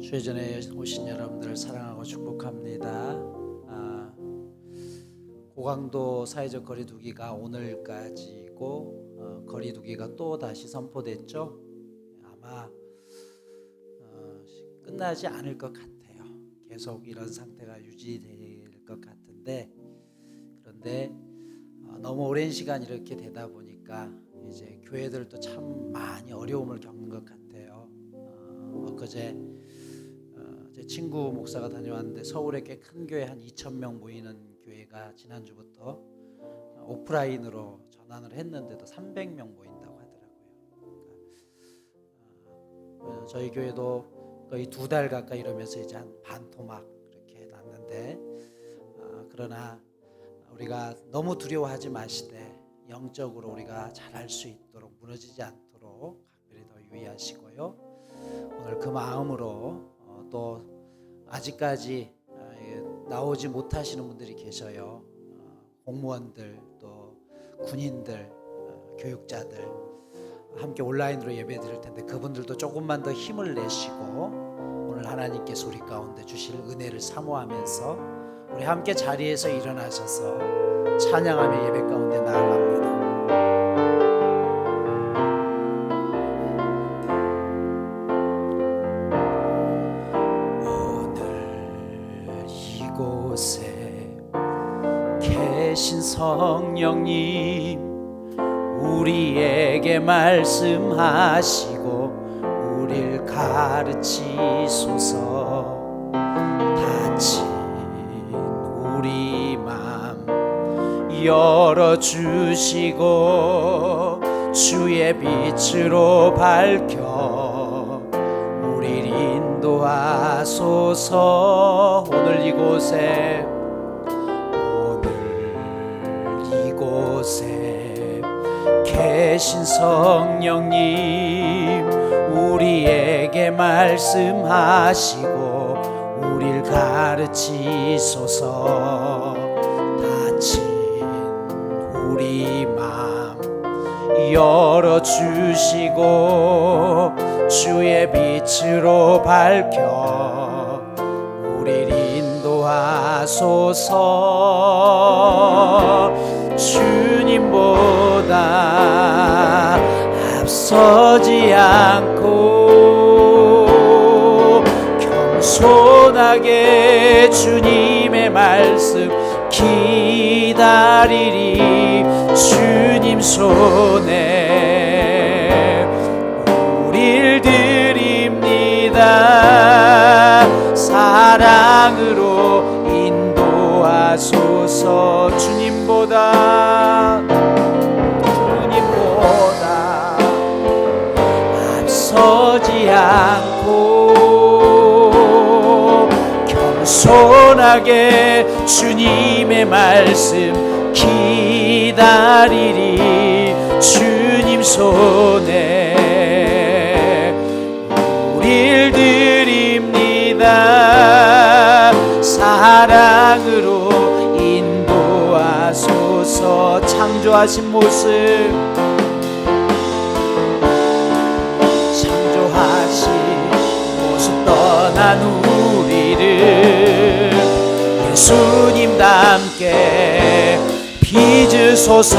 주의 전에 오신 여러분들을 사랑하고 축복합니다. 고강도 사회적 거리두기가 오늘까지고 거리두기가 또 다시 선포됐죠. 아마 끝나지 않을 것 같아요. 계속 이런 상태가 유지될 것 같은데, 그런데 너무 오랜 시간 이렇게 되다 보니까 이제 교회들도 참 많이 어려움을 겪는 것 같아요. 엊그제 제 친구 목사가 다녀왔는데 서울에 꽤 큰 교회 한 2,000명 모이는 교회가 지난주부터 오프라인으로 전환을 했는데도 300명 모인다고 하더라고요. 그러니까 저희 교회도 거의 2달 가까이 이러면서 이제 한 반토막 이렇게 났는데, 그러나 우리가 너무 두려워하지 마시되 영적으로 우리가 잘할 수 있도록 무너지지 않도록 각별히 더 유의하시고요. 오늘 그 마음으로 또 아직까지 나오지 못하시는 분들이 계셔요. 공무원들, 또 군인들, 교육자들 함께 온라인으로 예배 드릴 텐데 그분들도 조금만 더 힘을 내시고 오늘 하나님께서 우리 가운데 주실 은혜를 사모하면서 우리 함께 자리에서 일어나셔서 찬양하며 예배 가운데 나아갑니다. 이곳에 계신 성령님, 우리에게 말씀하시고 우릴 가르치소서. 다친 우리 맘 열어주시고 주의 빛으로 밝혀 우릴 인도하소서. 오늘 이곳에 계신 성령님, 우리에게 말씀하시고 우릴 가르치소서. 다친 우리 맘 열어주시고 주의 빛으로 밝혀 우릴 인도하소서. 주님보다 앞서지 않고 겸손하게 주님의 말씀 기다리리. 주님 손에 우릴 드립니다. 사랑으로 인도하소서. 주님보다 앞서지 않고 겸손하게 주님의 말씀 기다리리. 주님 손에 우릴 드립니다. 사랑으로 인도하소서. 창조하신 모습, 창조하신 모습 떠난 우리를 예수님답게 빚으소서.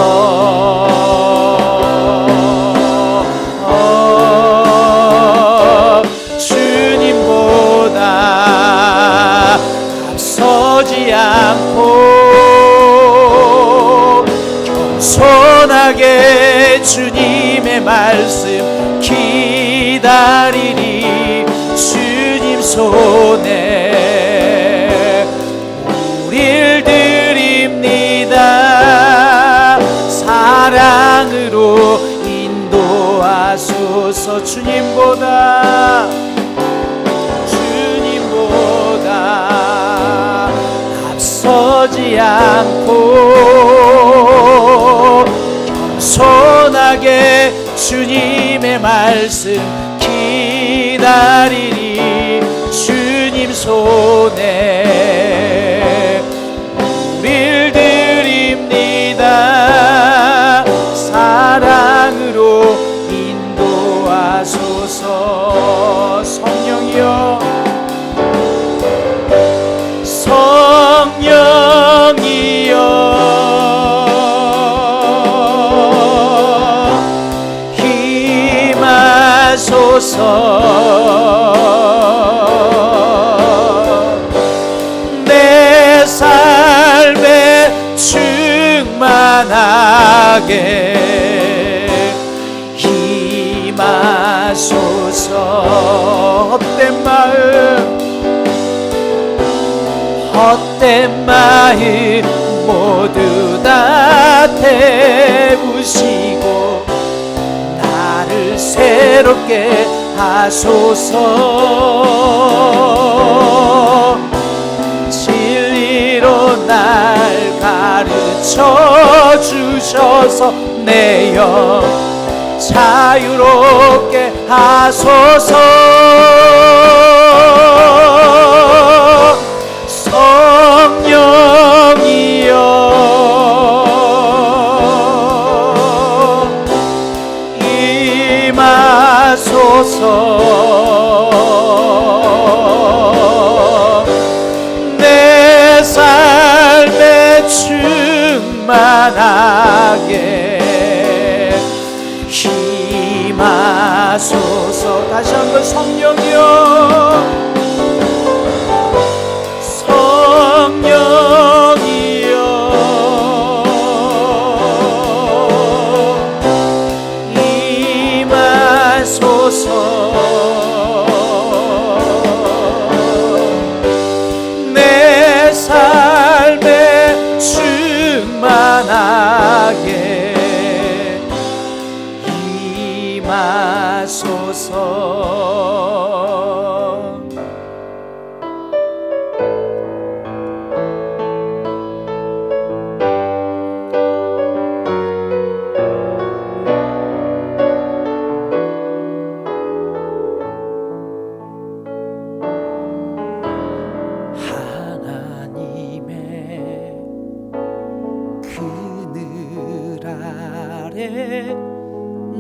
주님보다 앞서지 않고 겸손하게 주님의 말씀 기다리리. 주님 손에 우릴 드립니다. 사랑으로 인도하소서. 주님보다 앞서지 않고 겸손하게 주님의 말씀 기다리리. 주님 손에 우릴 드립니다. 사랑으로 인도하소서. 성령이여 만나게 임하소서. 헛된 마음 모두 다 태우시고 나를 새롭게 하소서. 진리로 날 가르쳐 주셔서 내 영 자유롭게 하소서. 성령이여 임하소서. 내 삶에 충만하게 임하소서. 다시 한번 성령이여 내 삶에 충만하게 임하소서.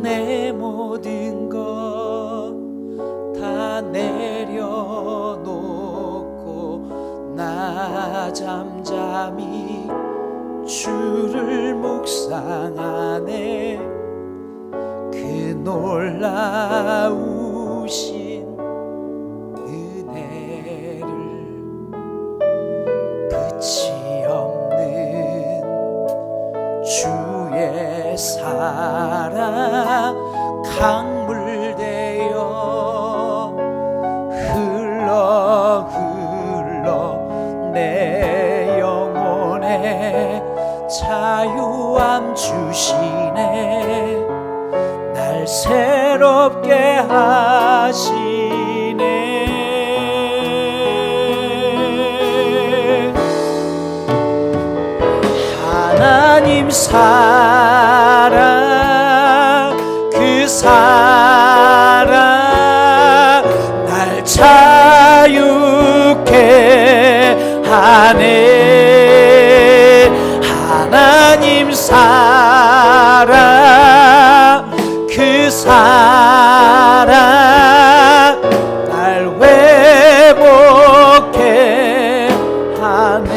내 모든 것 다 내려놓고 나 잠잠히 주를 묵상하네. 그 놀라우신 은혜를 끝이 없는 주의 사랑 강물 되어 흘러 내 영혼에 자유함 주시네. 날 새롭게 하시네. 하나님 사랑 그 사랑 날 자유케 하네. 하나님 사랑 그 사랑 날 회복해 하네.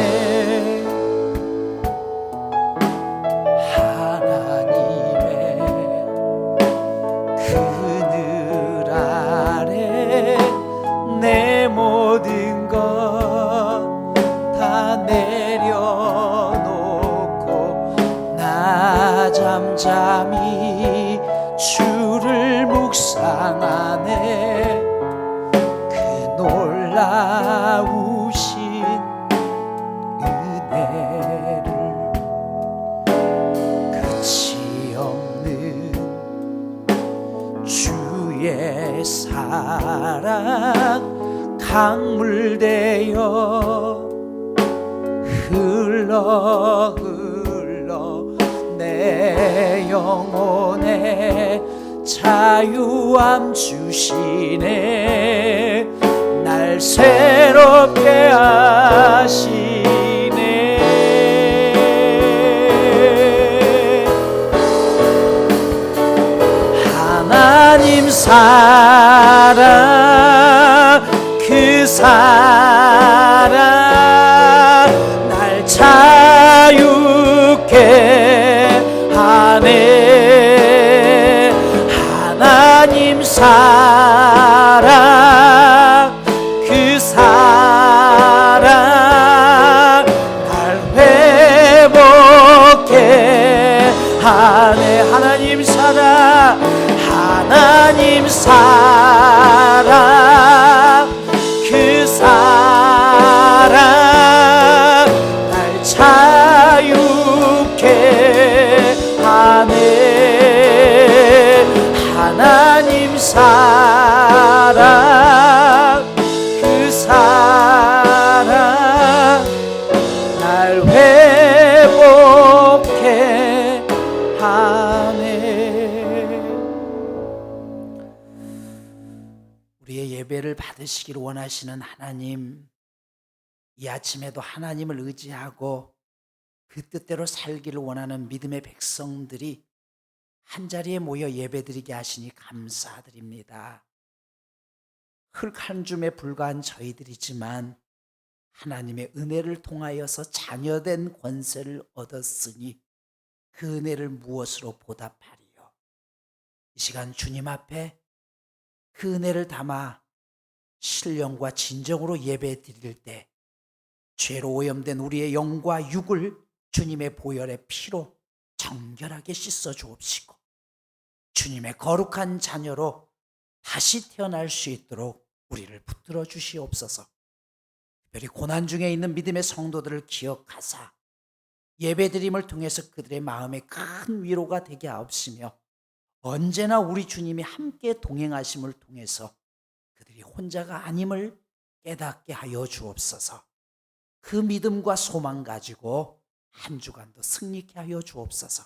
하나님의 그늘 아래 내 모든 것 다 내려놓고 나 잠잠히 주를 묵상하네. 그 놀라우신 은혜를 끝이 없는 주의 사랑 강물 되어 흘러 내 영혼에 자유함 주시네. 날 새롭게 하시네. 하나님 사랑 그 사랑 날 자유케 하네. 하나님 사랑 그 사랑 날 회복해 안에 하나님 사랑 하나님 사랑 그 사랑 날 자유케 하네 하나님 사랑 그 사랑 날 회복해 하네. 우리의 예배를 받으시길 원하시는 하나님, 이 아침에도 하나님을 의지하고 그 뜻대로 살기를 원하는 믿음의 백성들이 한자리에 모여 예배드리게 하시니 감사드립니다. 흙 한 줌에 불과한 저희들이지만 하나님의 은혜를 통하여서 자녀된 권세를 얻었으니 그 은혜를 무엇으로 보답하리요? 이 시간 주님 앞에 그 은혜를 담아 신령과 진정으로 예배 드릴 때 죄로 오염된 우리의 영과 육을 주님의 보혈의 피로 정결하게 씻어 주옵시고 주님의 거룩한 자녀로 다시 태어날 수 있도록 우리를 붙들어 주시옵소서. 특별히 고난 중에 있는 믿음의 성도들을 기억하사 예배드림을 통해서 그들의 마음에 큰 위로가 되게 하옵시며 언제나 우리 주님이 함께 동행하심을 통해서 그들이 혼자가 아님을 깨닫게 하여 주옵소서. 그 믿음과 소망 가지고 한 주간도 승리케 하여 주옵소서.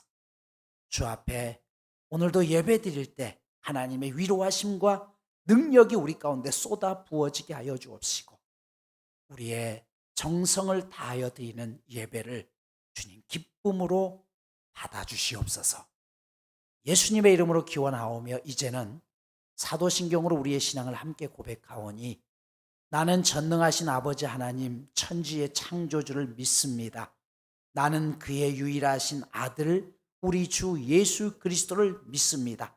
주 앞에 오늘도 예배 드릴 때 하나님의 위로하심과 능력이 우리 가운데 쏟아 부어지게 하여 주옵시고 우리의 정성을 다하여 드리는 예배를 주님 기쁨으로 받아주시옵소서. 예수님의 이름으로 기원하오며 이제는 사도신경으로 우리의 신앙을 함께 고백하오니 나는 전능하신 아버지 하나님 천지의 창조주를 믿습니다. 나는 그의 유일하신 아들 우리 주 예수 그리스도를 믿습니다.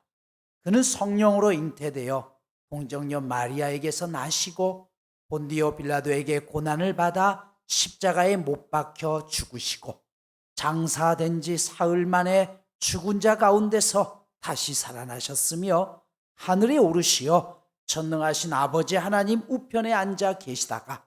그는 성령으로 잉태되어 공정녀 마리아에게서 나시고 본디오 빌라도에게 고난을 받아 십자가에 못 박혀 죽으시고 장사된 지 사흘 만에 죽은 자 가운데서 다시 살아나셨으며 하늘에 오르시어 전능하신 아버지 하나님 우편에 앉아 계시다가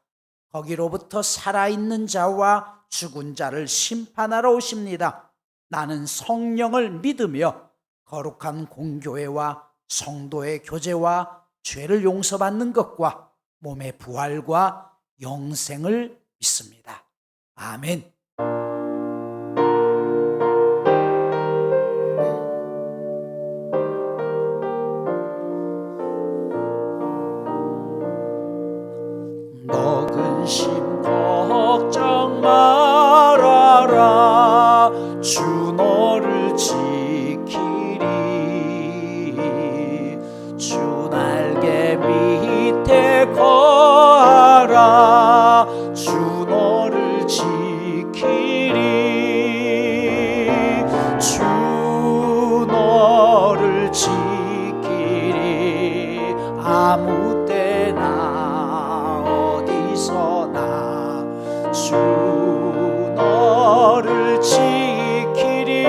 거기로부터 살아있는 자와 죽은 자를 심판하러 오십니다. 나는 성령을 믿으며 거룩한 공교회와 성도의 교제와 죄를 용서받는 것과 몸의 부활과 영생을 믿습니다. 아멘. 너 근심 걱정 말아라 주 너를 지키리 주 날개 밑에 거하라 주 너를 지키리 주 너를 지키리 아무 때나 어디서나 주 너를 지키리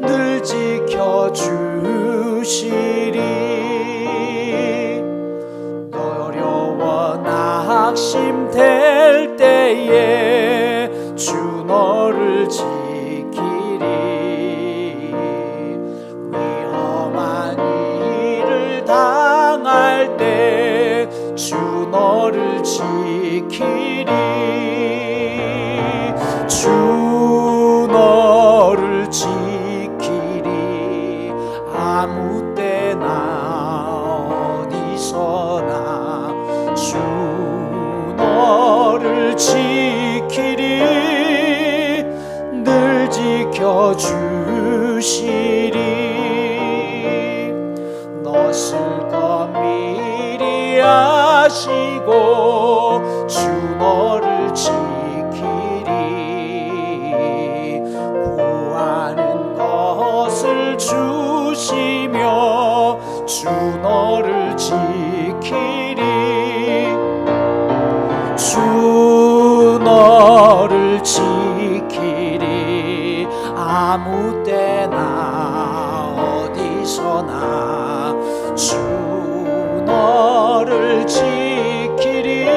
늘 지켜주시리 너 어려워 낙심될 때에 주 너를 지키리 위험한 일을 당할 때 주 너를 지키리 주 너를 지키리 아무 때나 어디서나 주 너를 지키리 늘 지켜주시리 너 쓸 것 미리 아시고 주 너를 지키리 구하는 것을 주시며 주 너를 지키리 주 너를 지키리 아무 때나 어디서나 주 너를 지키리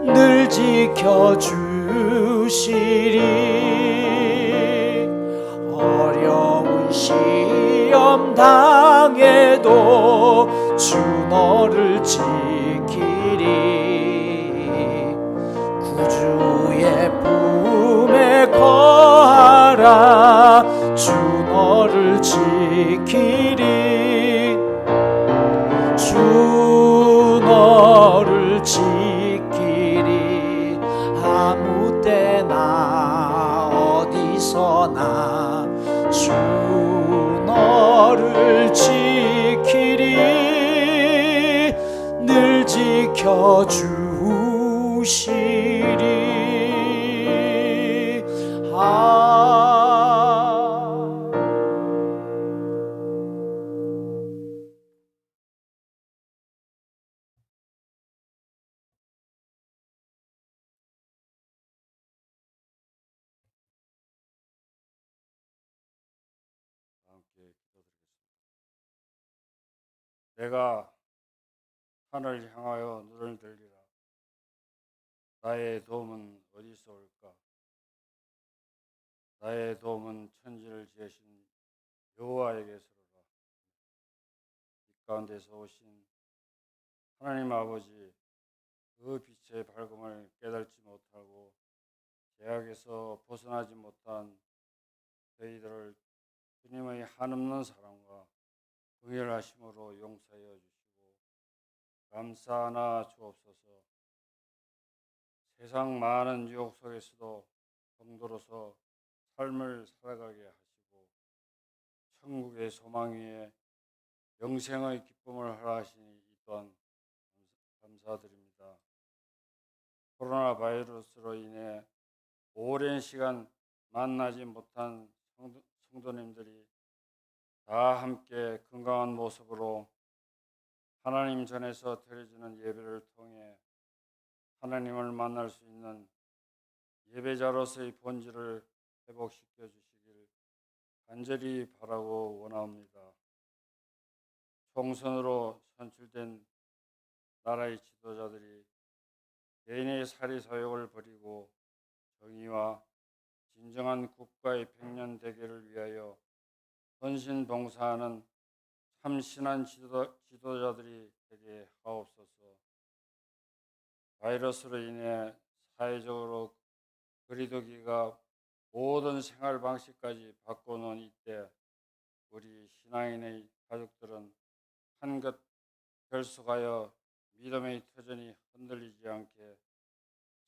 늘 지켜주시리 어려운 시험 당해도 주 너를 지키리 구주의 품에 거하라 주 너를 지키리 주 너를 지키리 아무 때나 어디서나 주 너를 지키리 늘 지켜주시리 함께 기도드리겠습니다. 내가 하늘을 향하여 눈을 들리라. 나의 도움은 어디서 올까? 나의 도움은 천지를 지으신 여호와에게서로라. 빛 가운데서 오신 하나님 아버지, 그 빛의 밝음을 깨닫지 못하고 죄악에서 벗어나지 못한 저희들을 주님의 한없는 사랑과 긍휼하심으로 용서하여 주시고 감사하나 주옵소서. 세상 많은 유혹 속에서도 성도로서 삶을 살아가게 하시고 천국의 소망 위에 영생의 기쁨을 허락하시니 이 또한 감사드립니다. 코로나 바이러스로 인해 오랜 시간 만나지 못한 성도님들이 다 함께 건강한 모습으로 하나님 전에서 드려지는 예배를 통해 하나님을 만날 수 있는 예배자로서의 본질을 회복시켜 주시길 간절히 바라고 원합니다. 총선으로 선출된 나라의 지도자들이 개인의 사리 사욕을 버리고 정의와 진정한 국가의 백년 대계를 위하여 헌신봉사하는 참신한 지도자들이 되게 하옵소서. 바이러스로 인해 사회적으로 거리두기가 모든 생활 방식까지 바꿔놓은 이때 우리 신앙인의 가족들은 한껏 결속하여 믿음의 터전이 흔들리지 않게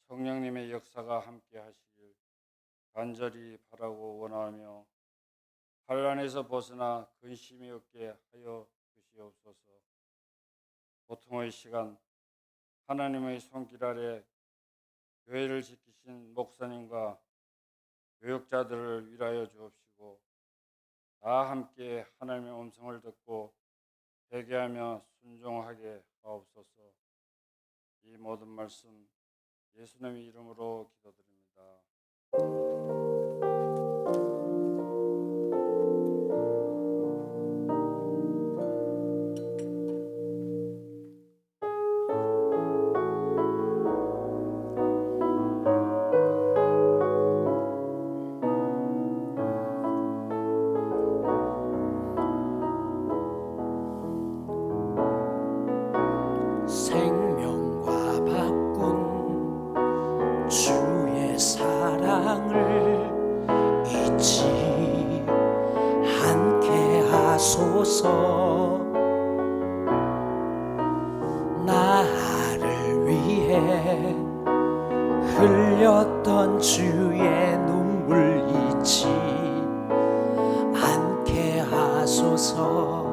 성령님의 역사가 함께 하시길 간절히 바라고 원하며 환난에서 벗어나 근심이 없게 하여 주시옵소서. 고통의 시간 하나님의 손길 아래 교회를 지키신 목사님과 교역자들을 위하여 주옵시고 다 함께 하나님의 음성을 듣고 회개하며 순종하게 하옵소서. 이 모든 말씀 예수님의 이름으로 기도드립니다. 생명과 바꾼 주의 사랑을 잊지 않게 하소서. 나를 위해 흘렸던 주의 눈물 잊지 않게 하소서.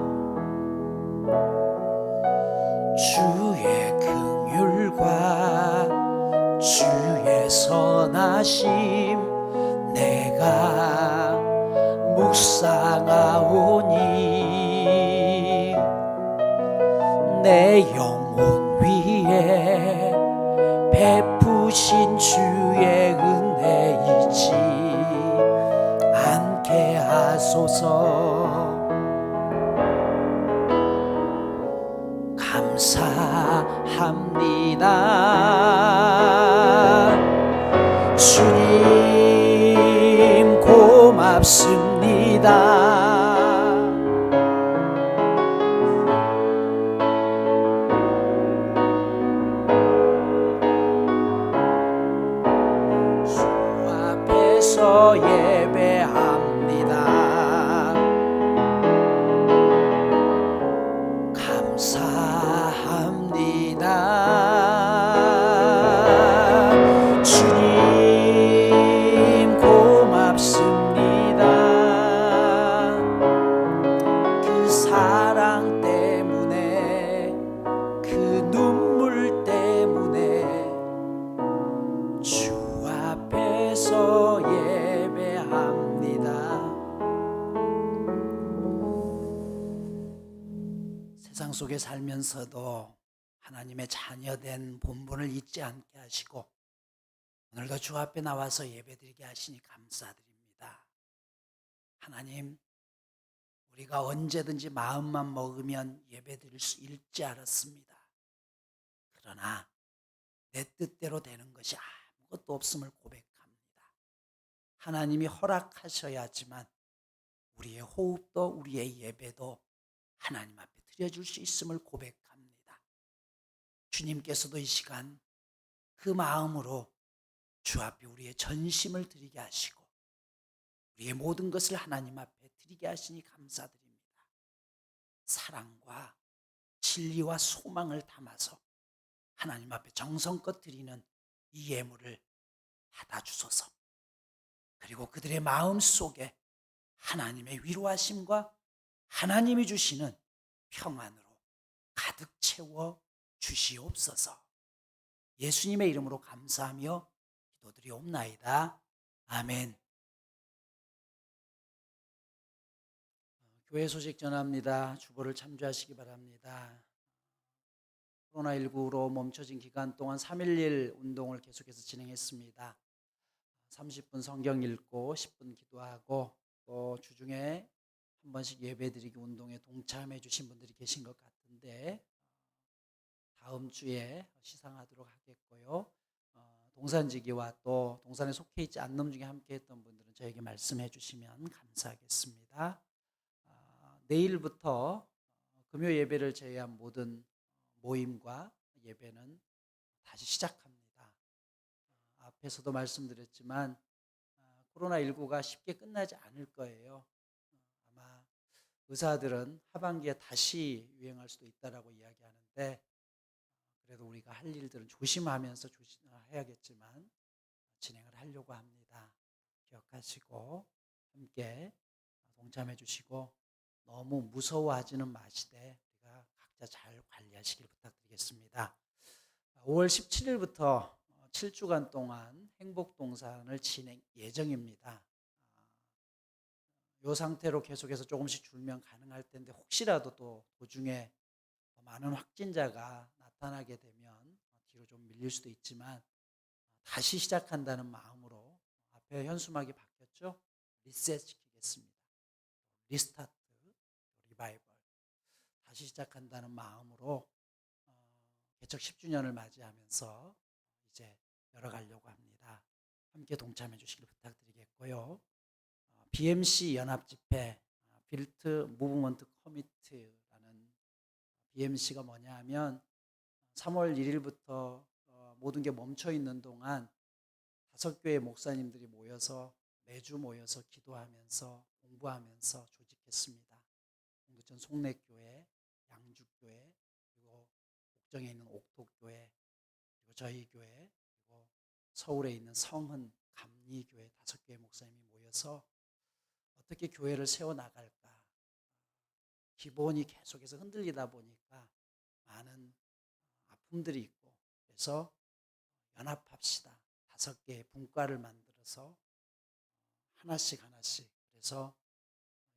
주의 긍휼과 주의 선하심 내가 묵상하오니 내 영혼 위에 베푸신 주의 은혜 잊지 하소서. 감사합니다. 주님 고맙습니다. 주 앞에서 예배합니다. 감사합니다. 주님 고맙습니다. 그 사랑 때문에, 그 눈물 때문에 주 앞에서 예배합니다. 세상 속에 살면서도 하나님의 자녀된 본분을 잊지 않게 하시고 오늘도 주 앞에 나와서 예배드리게 하시니 감사드립니다. 하나님, 우리가 언제든지 마음만 먹으면 예배드릴 수 있지 알았습니다. 그러나 내 뜻대로 되는 것이 아무것도 없음을 고백합니다. 하나님이 허락하셔야지만 우리의 호흡도 우리의 예배도 하나님 앞에 드려줄 수 있음을 고백합니다. 주님께서도 이 시간 그 마음으로 주 앞에 우리의 전심을 드리게 하시고 우리의 모든 것을 하나님 앞에 드리게 하시니 감사드립니다. 사랑과 진리와 소망을 담아서 하나님 앞에 정성껏 드리는 이 예물을 받아주소서. 그리고 그들의 마음 속에 하나님의 위로하심과 하나님이 주시는 평안으로 가득 채워 주시옵소서. 예수님의 이름으로 감사하며 기도드리옵나이다. 아멘. 교회 소식 전합니다. 주보를 참조하시기 바랍니다. 코로나19로 멈춰진 기간 동안 3.11 운동을 계속해서 진행했습니다. 30분 성경 읽고 10분 기도하고 또 주중에 한 번씩 예배드리기 운동에 동참해 주신 분들이 계신 것 같은데 다음 주에 시상하도록 하겠고요. 동산지기와 또 동산에 속해 있지 않는 분 중에 함께 했던 분들은 저에게 말씀해 주시면 감사하겠습니다. 내일부터 금요 예배를 제외한 모든 모임과 예배는 다시 시작합니다. 앞에서도 말씀드렸지만 코로나19가 쉽게 끝나지 않을 거예요. 아마 의사들은 하반기에 다시 유행할 수도 있다라고 이야기하는데 그래도 우리가 할 일들은 조심하면서 해야겠지만 진행을 하려고 합니다. 기억하시고 함께 동참해 주시고 너무 무서워하지는 마시되 우리가 각자 잘 관리하시길 부탁드리겠습니다. 5월 17일부터 7주간 동안 행복동산을 진행 예정입니다. 이 상태로 계속해서 조금씩 줄면 가능할 텐데 혹시라도 또 도중에 많은 확진자가 나타나게 되면 뒤로 좀 밀릴 수도 있지만 다시 시작한다는 마음으로 앞에 현수막이 바뀌었죠? 리셋 시키겠습니다. 리스타트, 리바이벌 다시 시작한다는 마음으로 개척 10주년을 맞이하면서 이제 열어가려고 합니다. 함께 동참해 주시길 부탁드리겠고요. BMC 연합집회 빌트 무브먼트 커미티라는 BMC가 뭐냐 하면 3월 1일부터 모든 게 멈춰 있는 동안 5교회 목사님들이 모여서 매주 모여서 기도하면서 공부하면서 조직했습니다. 공두천 송내교회, 양주교회, 그리고 옥정에 있는 옥토교회, 그리고 저희 교회, 그리고 서울에 있는 성은 감리교회 5교회 목사님이 모여서 어떻게 교회를 세워나갈까. 기본이 계속해서 흔들리다 보니까 많은 아픔들이 있고 그래서 연합합시다. 5개의 분과를 만들어서 하나씩 그래서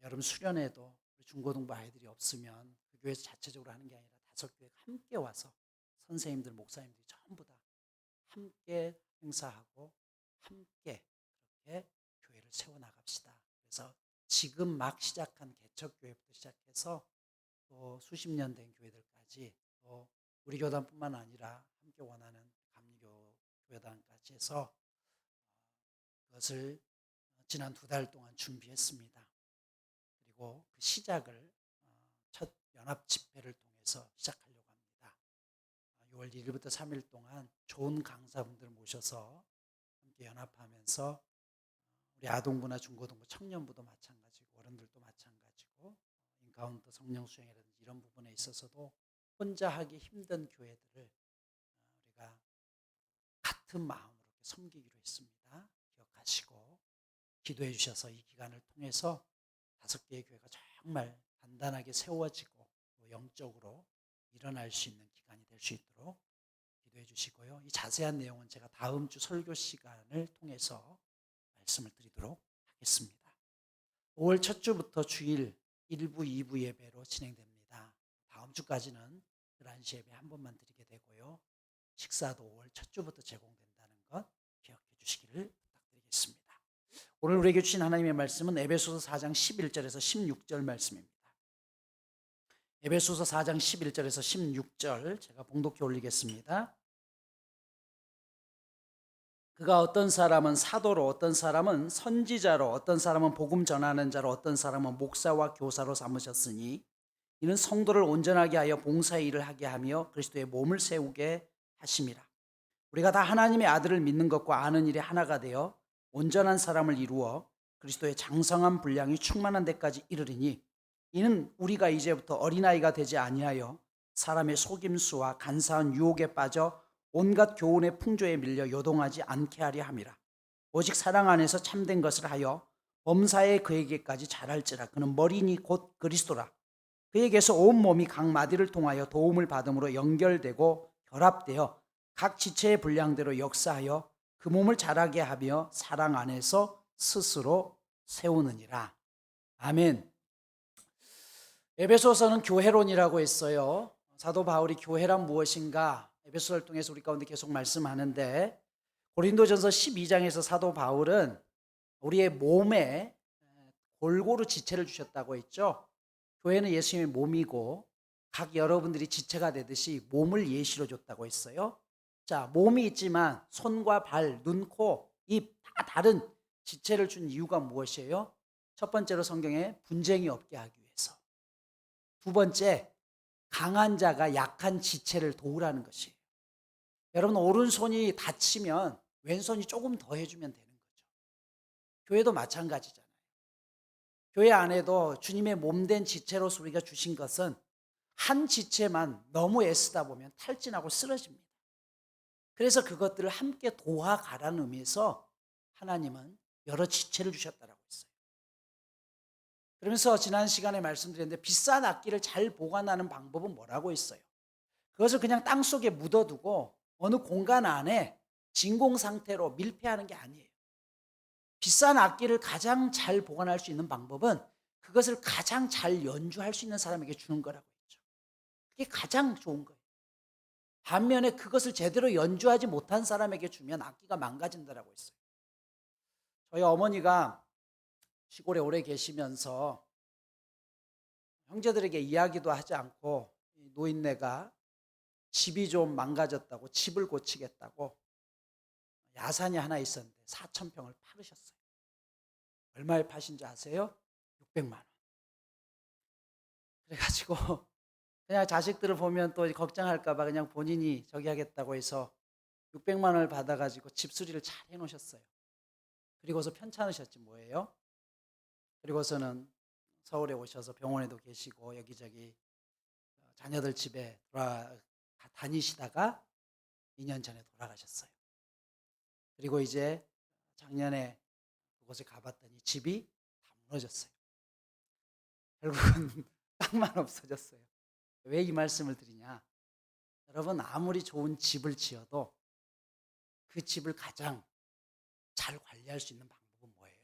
여름 수련회도 중고등부 아이들이 없으면 그 교회에서 자체적으로 하는 게 아니라 5교회가 함께 와서 선생님들, 목사님들이 전부 다 함께 행사하고 함께 그렇게 교회를 세워나갑시다. 그래서 지금 막 시작한 개척교회부터 시작해서 또 수십 년 된 교회들까지, 또 우리 교단뿐만 아니라 함께 원하는 감리교 교회단까지 해서 그것을 지난 2달 동안 준비했습니다. 그리고 그 시작을 첫 연합 집회를 통해서 시작하려고 합니다. 6월 1일부터 3일 동안 좋은 강사분들 모셔서 함께 연합하면서 우리 아동부나 중고등부, 청년부도 마찬가지고 어른들도 마찬가지고 인카운터 성령 수행이라든지 이런 부분에 있어서도 혼자 하기 힘든 교회들을 우리가 같은 마음으로 섬기기로 했습니다. 기억하시고 기도해 주셔서 이 기간을 통해서 5개의 교회가 정말 단단하게 세워지고 또 영적으로 일어날 수 있는 기간이 될 수 있도록 기도해 주시고요. 이 자세한 내용은 제가 다음 주 설교 시간을 통해서 말씀을 드리도록 하겠습니다. 5월 첫 주부터 주일 1부, 2부 예배로 진행됩니다. 다음 주까지는 11시 예배 한 번만 드리게 되고요. 식사도 5월 첫 주부터 제공된다는 것 기억해 주시기를 부탁드리겠습니다. 오늘 우리에게 주신 하나님의 말씀은 에베소서 4장 11절에서 16절 말씀입니다. 에베소서 4장 11절에서 16절 제가 봉독해 올리겠습니다. 그가 어떤 사람은 사도로, 어떤 사람은 선지자로, 어떤 사람은 복음 전하는 자로, 어떤 사람은 목사와 교사로 삼으셨으니 이는 성도를 온전하게 하여 봉사의 일을 하게 하며 그리스도의 몸을 세우게 하심이라. 우리가 다 하나님의 아들을 믿는 것과 아는 일에 하나가 되어 온전한 사람을 이루어 그리스도의 장성한 분량이 충만한 데까지 이르리니 이는 우리가 이제부터 어린아이가 되지 아니하여 사람의 속임수와 간사한 유혹에 빠져 온갖 교훈의 풍조에 밀려 요동하지 않게 하려 함이라. 오직 사랑 안에서 참된 것을 하여 범사에 그에게까지 자랄지라. 그는 머리니 곧 그리스도라. 그에게서 온 몸이 각 마디를 통하여 도움을 받음으로 연결되고 결합되어 각 지체의 분량대로 역사하여 그 몸을 자라게 하며 사랑 안에서 스스로 세우느니라. 아멘. 에베소서는 교회론이라고 했어요. 사도 바울이 교회란 무엇인가 에베소서를 통해서 우리 가운데 계속 말씀하는데, 고린도전서 12장에서 사도 바울은 우리의 몸에 골고루 지체를 주셨다고 했죠. 교회는 예수님의 몸이고 각 여러분들이 지체가 되듯이 몸을 예시로 줬다고 했어요. 자, 몸이 있지만 손과 발, 눈, 코, 입 다 다른 지체를 준 이유가 무엇이에요? 첫 번째로 성경에 분쟁이 없게 하기 위해서. 두 번째, 강한 자가 약한 지체를 도우라는 것이에요. 여러분, 오른손이 다치면 왼손이 조금 더 해주면 되는 거죠. 교회도 마찬가지잖아요. 교회 안에도 주님의 몸된 지체로서 우리가 주신 것은 한 지체만 너무 애쓰다 보면 탈진하고 쓰러집니다. 그래서 그것들을 함께 도와가라는 의미에서 하나님은 여러 지체를 주셨다라고 했어요. 그러면서 지난 시간에 말씀드렸는데 비싼 악기를 잘 보관하는 방법은 뭐라고 했어요? 그것을 그냥 땅속에 묻어두고 어느 공간 안에 진공 상태로 밀폐하는 게 아니에요. 비싼 악기를 가장 잘 보관할 수 있는 방법은 그것을 가장 잘 연주할 수 있는 사람에게 주는 거라고 했죠. 그게 가장 좋은 거예요. 반면에 그것을 제대로 연주하지 못한 사람에게 주면 악기가 망가진다라고 했어요. 저희 어머니가 시골에 오래 계시면서 형제들에게 이야기도 하지 않고 노인네가 집이 좀 망가졌다고 집을 고치겠다고 야산이 하나 있었는데 4,000평을 팔으셨어요. 얼마에 파신지 아세요? 600만 원. 그래가지고 그냥 자식들을 보면 또 걱정할까 봐 그냥 본인이 저기 하겠다고 해서 600만 원을 받아가지고 집 수리를 잘 해놓으셨어요. 그리고서 편찮으셨지 뭐예요? 그리고서는 서울에 오셔서 병원에도 계시고 여기저기 자녀들 집에 다니시다가 2년 전에 돌아가셨어요. 그리고 이제 작년에 그곳에 가봤더니 집이 다 무너졌어요. 결국은 땅만 없어졌어요. 왜 이 말씀을 드리냐? 여러분, 아무리 좋은 집을 지어도 그 집을 가장 잘 관리할 수 있는 방법은 뭐예요?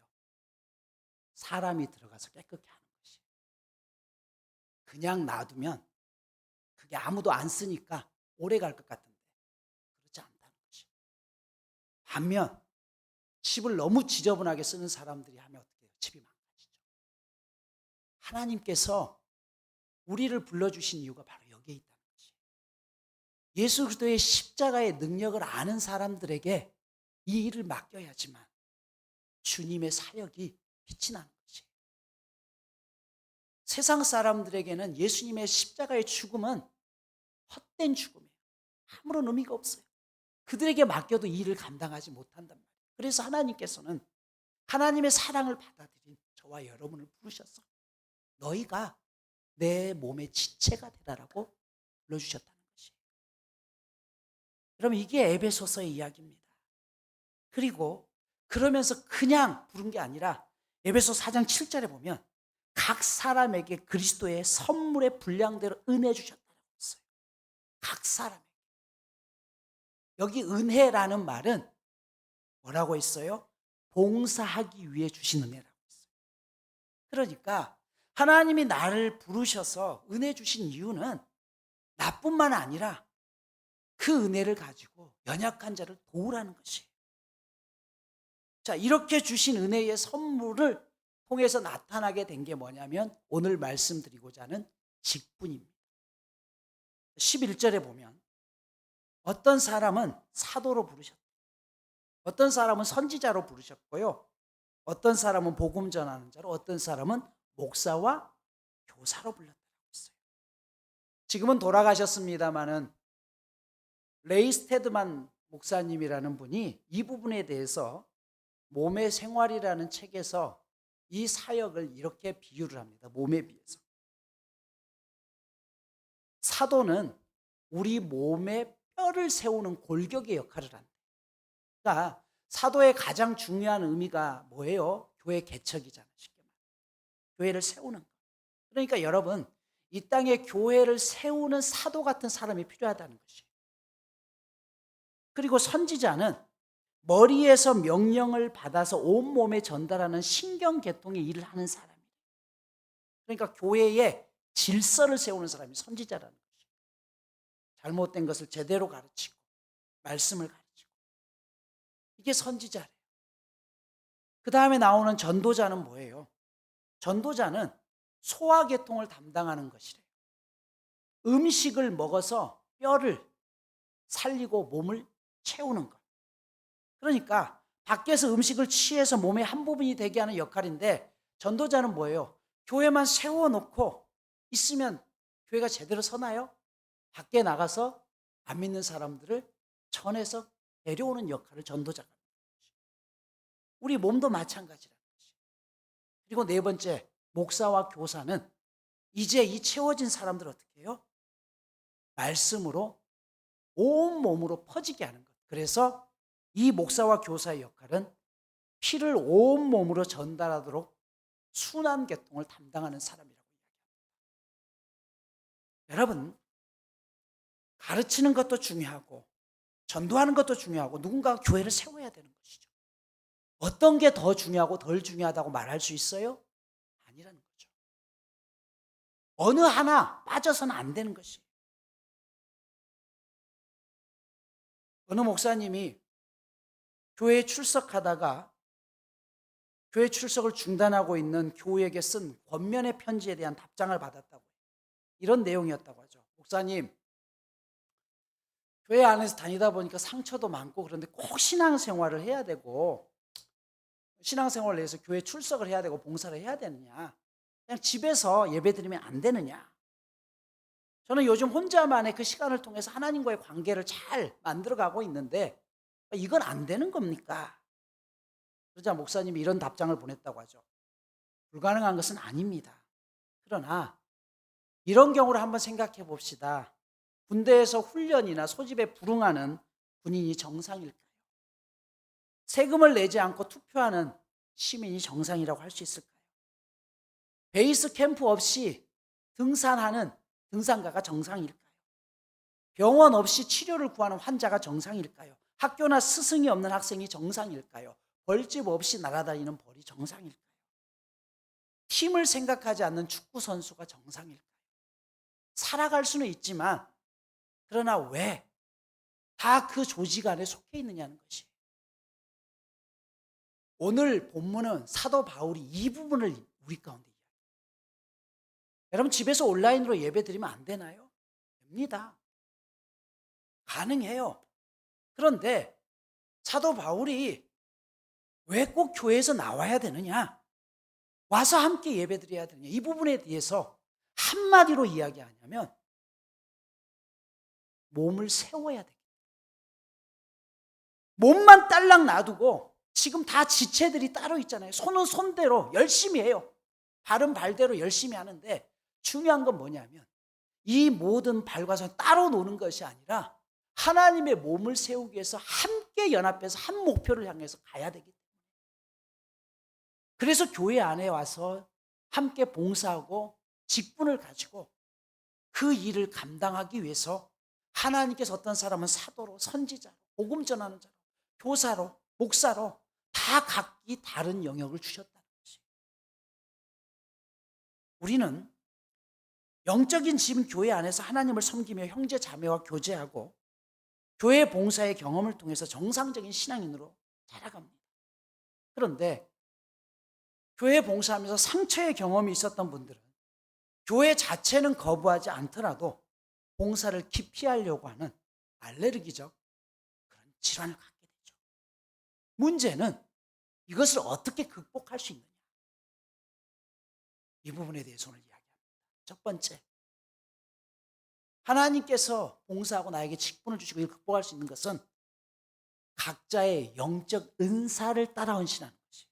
사람이 들어가서 깨끗게 하는 것이에요. 그냥 놔두면 그게 아무도 안 쓰니까 오래 갈 것 같은데 그렇지 않다는 것이에요. 반면 집을 너무 지저분하게 쓰는 사람들이 하면 어떻게 해요? 집이 망가지죠. 하나님께서 우리를 불러주신 이유가 바로 여기에 있다는 것이에요. 예수 그리스도의 십자가의 능력을 아는 사람들에게 이 일을 맡겨야지만 주님의 사역이 빛이 나는 것이에요. 세상 사람들에게는 예수님의 십자가의 죽음은 헛된 죽음이에요. 아무런 의미가 없어요. 그들에게 맡겨도 이 일을 감당하지 못한단 말이에요. 그래서 하나님께서는 하나님의 사랑을 받아들인 저와 여러분을 부르셔서 너희가 내 몸의 지체가 되라라고 불러주셨다는 것이에요. 그럼 이게 에베소서의 이야기입니다. 그리고 그러면서 그냥 부른 게 아니라 에베소 4장 7절에 보면 각 사람에게 그리스도의 선물의 분량대로 은혜 주셨다고 했어요. 각 사람에게. 여기 은혜라는 말은 뭐라고 했어요? 봉사하기 위해 주신 은혜라고 했어요. 그러니까 하나님이 나를 부르셔서 은혜 주신 이유는 나뿐만 아니라 그 은혜를 가지고 연약한 자를 도우라는 것이에요. 자, 이렇게 주신 은혜의 선물을 통해서 나타나게 된 게 뭐냐면 오늘 말씀드리고자 하는 직분입니다. 11절에 보면 어떤 사람은 사도로 부르셨다. 어떤 사람은 선지자로 부르셨고요. 어떤 사람은 복음 전하는 자로, 어떤 사람은 목사와 교사로 불렀다고 했어요. 지금은 돌아가셨습니다마는 레이 스테드만 목사님이라는 분이 이 부분에 대해서 몸의 생활이라는 책에서 이 사역을 이렇게 비유를 합니다. 몸에 비해서. 사도는 우리 몸에 뼈를 세우는 골격의 역할을 한다. 그러니까 사도의 가장 중요한 의미가 뭐예요? 교회 개척이잖아요. 쉽게 말해. 교회를 세우는 것. 그러니까 여러분, 이 땅에 교회를 세우는 사도 같은 사람이 필요하다는 것이에요. 그리고 선지자는 머리에서 명령을 받아서 온몸에 전달하는 신경계통의 일을 하는 사람이에요. 그러니까 교회에 질서를 세우는 사람이 선지자라는 것이에요. 잘못된 것을 제대로 가르치고 말씀을 가르치고 이게 선지자래요. 그 다음에 나오는 전도자는 뭐예요? 전도자는 소화계통을 담당하는 것이래요. 음식을 먹어서 뼈를 살리고 몸을 채우는 것. 그러니까 밖에서 음식을 취해서 몸의 한 부분이 되게 하는 역할인데 전도자는 뭐예요? 교회만 세워놓고 있으면 교회가 제대로 서나요? 밖에 나가서 안 믿는 사람들을 전해서 데려오는 역할을 전도자가 하는 것이죠. 우리 몸도 마찬가지라는 것이죠. 그리고 네 번째, 목사와 교사는 이제 이 채워진 사람들을 어떻게 해요? 말씀으로 온 몸으로 퍼지게 하는 것. 그래서 이 목사와 교사의 역할은 피를 온 몸으로 전달하도록 순환 계통을 담당하는 사람이라고 이야기합니다. 여러분, 가르치는 것도 중요하고 전도하는 것도 중요하고 누군가가 교회를 세워야 되는 것이죠. 어떤 게 더 중요하고 덜 중요하다고 말할 수 있어요? 아니라는 거죠. 어느 하나 빠져서는 안 되는 것이에요. 어느 목사님이 교회에 출석하다가 교회 출석을 중단하고 있는 교우에게 쓴 권면의 편지에 대한 답장을 받았다고 해요. 이런 내용이었다고 하죠. 목사님, 교회 안에서 다니다 보니까 상처도 많고 그런데 꼭 신앙생활을 해야 되고 신앙생활을 위해서 교회 출석을 해야 되고 봉사를 해야 되느냐, 그냥 집에서 예배드리면 안 되느냐. 저는 요즘 혼자만의 그 시간을 통해서 하나님과의 관계를 잘 만들어가고 있는데 이건 안 되는 겁니까? 그러자 목사님이 이런 답장을 보냈다고 하죠. 불가능한 것은 아닙니다. 그러나 이런 경우를 한번 생각해 봅시다. 군대에서 훈련이나 소집에 불응하는 군인이 정상일까요? 세금을 내지 않고 투표하는 시민이 정상이라고 할 수 있을까요? 베이스 캠프 없이 등산하는 등산가가 정상일까요? 병원 없이 치료를 구하는 환자가 정상일까요? 학교나 스승이 없는 학생이 정상일까요? 벌집 없이 날아다니는 벌이 정상일까요? 팀을 생각하지 않는 축구 선수가 정상일까요? 살아갈 수는 있지만 그러나 왜 다 그 조직 안에 속해 있느냐는 것이에요. 오늘 본문은 사도 바울이 이 부분을 우리 가운데 이야기해요. 여러분 집에서 온라인으로 예배 드리면 안 되나요? 됩니다. 가능해요. 그런데 사도 바울이 왜 꼭 교회에서 나와야 되느냐? 와서 함께 예배 드려야 되느냐? 이 부분에 대해서 한마디로 이야기하냐면 몸을 세워야 돼. 몸만 딸랑 놔두고 지금 다 지체들이 따로 있잖아요. 손은 손대로 열심히 해요. 발은 발대로 열심히 하는데 중요한 건 뭐냐면 이 모든 발과 손이 따로 노는 것이 아니라 하나님의 몸을 세우기 위해서 함께 연합해서 한 목표를 향해서 가야 되기 때문에 그래서 교회 안에 와서 함께 봉사하고 직분을 가지고 그 일을 감당하기 위해서 하나님께서 어떤 사람은 사도로, 선지자로, 복음 전하는 자로, 교사로, 목사로 다 각기 다른 영역을 주셨다는 것이에요. 우리는 영적인 지금 교회 안에서 하나님을 섬기며 형제 자매와 교제하고 교회 봉사의 경험을 통해서 정상적인 신앙인으로 자라갑니다. 그런데 교회 봉사하면서 상처의 경험이 있었던 분들은 교회 자체는 거부하지 않더라도 봉사를 기피하려고 하는 알레르기적 그런 질환을 갖게 되죠. 문제는 이것을 어떻게 극복할 수 있느냐? 이 부분에 대해서 오늘 이야기합니다. 첫 번째, 하나님께서 봉사하고 나에게 직분을 주시고 이걸 극복할 수 있는 것은 각자의 영적 은사를 따라 헌신하는 것이에요.